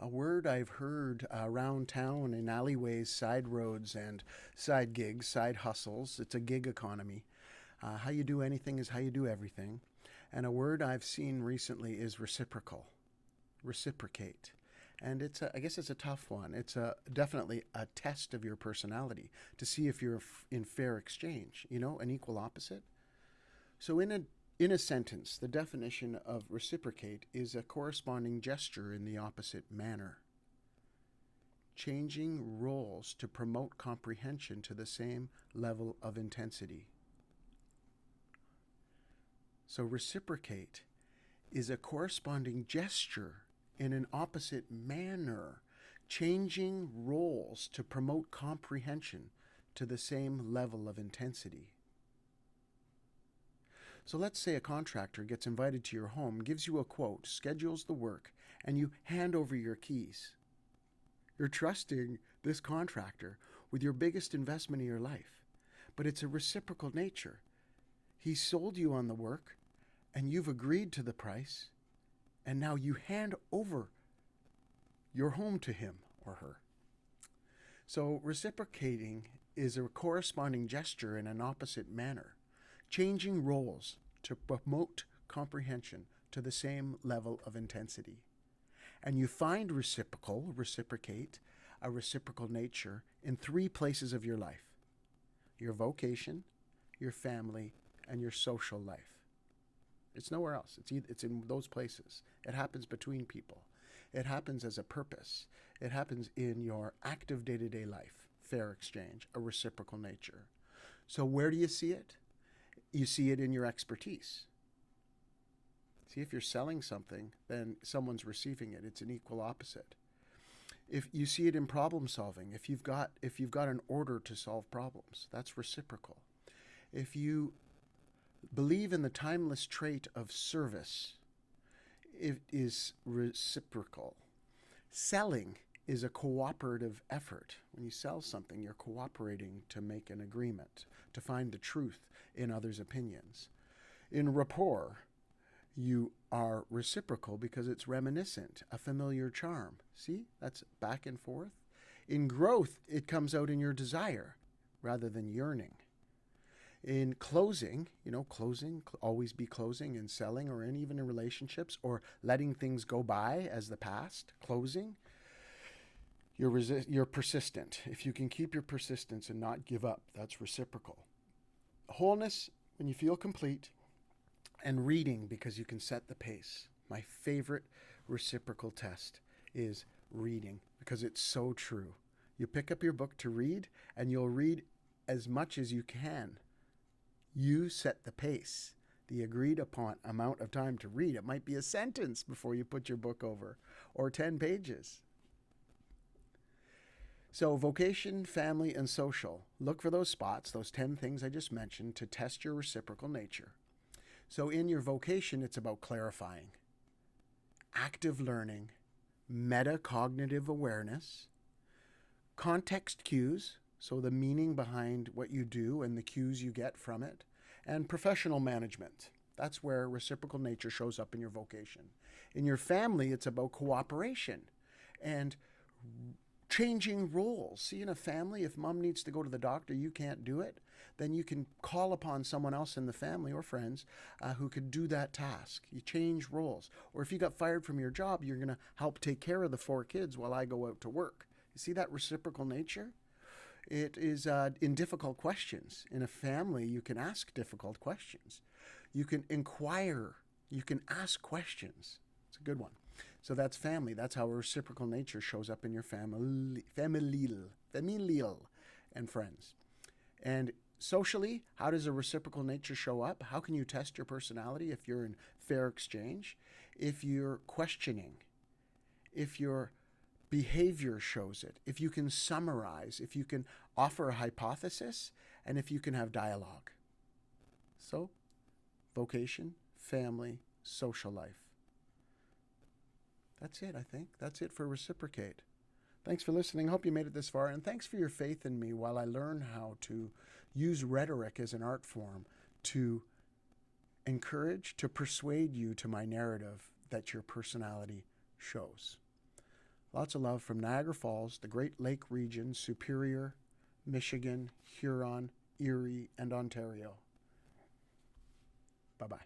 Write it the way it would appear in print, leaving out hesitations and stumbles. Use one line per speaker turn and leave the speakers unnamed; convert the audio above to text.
A word I've heard around town in alleyways, side roads, and side gigs, side hustles. It's a gig economy. How you do anything is how you do everything. And a word I've seen recently is reciprocal, reciprocate. And I guess it's a tough one. It's definitely a test of your personality to see if you're in fair exchange, an equal opposite. So in a sentence, the definition of reciprocate is a corresponding gesture in the opposite manner, changing roles to promote comprehension to the same level of intensity. So reciprocate is a corresponding gesture in an opposite manner, changing roles to promote comprehension to the same level of intensity. So let's say a contractor gets invited to your home, gives you a quote, schedules the work, and you hand over your keys. You're trusting this contractor with your biggest investment of your life, but it's a reciprocal nature. He sold you on the work, and you've agreed to the price, and now you hand over your home to him or her. So reciprocating is a corresponding gesture in an opposite manner, changing roles to promote comprehension to the same level of intensity. And you find reciprocate, a reciprocal nature in three places of your life: your vocation, your family, and your social life. It's nowhere else. It's in those places. It happens between people. It happens as a purpose. It happens in your active day-to-day life, fair exchange, a reciprocal nature. So where do you see it? You see it in your expertise. See, if you're selling something, then someone's receiving it. It's an equal opposite. If you see it in problem solving, if you've got an order to solve problems, that's reciprocal. If you believe in the timeless trait of service, it is reciprocal. Selling is a cooperative effort. When you sell something, you're cooperating to make an agreement, to find the truth in others' opinions. In rapport, you are reciprocal because it's reminiscent, a familiar charm. See, that's back and forth. In growth, it comes out in your desire rather than yearning. In closing, always be closing in selling or even in relationships, or letting things go by as the past, closing, you're persistent. If you can keep your persistence and not give up, that's reciprocal. Wholeness, when you feel complete, and reading because you can set the pace. My favorite reciprocal test is reading because it's so true. You pick up your book to read and you'll read as much as you can. You set the pace, the agreed upon amount of time to read. It might be a sentence before you put your book over, or 10 pages. So vocation, family, and social. Look for those spots, those 10 things I just mentioned, to test your reciprocal nature. So in your vocation, it's about clarifying, active learning, metacognitive awareness, context cues, so the meaning behind what you do and the cues you get from it, and professional management. That's where reciprocal nature shows up in your vocation. In your family, it's about cooperation and changing roles. See, in a family, if mom needs to go to the doctor, you can't do it, then you can call upon someone else in the family or friends who could do that task. You change roles. Or if you got fired from your job, you're going to help take care of the 4 kids while I go out to work. You see that reciprocal nature? It is in difficult questions. In a family, you can ask difficult questions. You can inquire. You can ask questions. It's a good one. So that's family. That's how a reciprocal nature shows up in your familial, and friends. And socially, how does a reciprocal nature show up? How can you test your personality if you're in fair exchange? If you're questioning, if your behavior shows it, if you can summarize, if you can offer a hypothesis, and if you can have dialogue. So, vocation, family, social life. That's it, I think. That's it for Reciprocate. Thanks for listening. Hope you made it this far. And thanks for your faith in me while I learn how to use rhetoric as an art form to encourage, to persuade you to my narrative that your personality shows. Lots of love from Niagara Falls, the Great Lake region, Superior, Michigan, Huron, Erie, and Ontario. Bye-bye.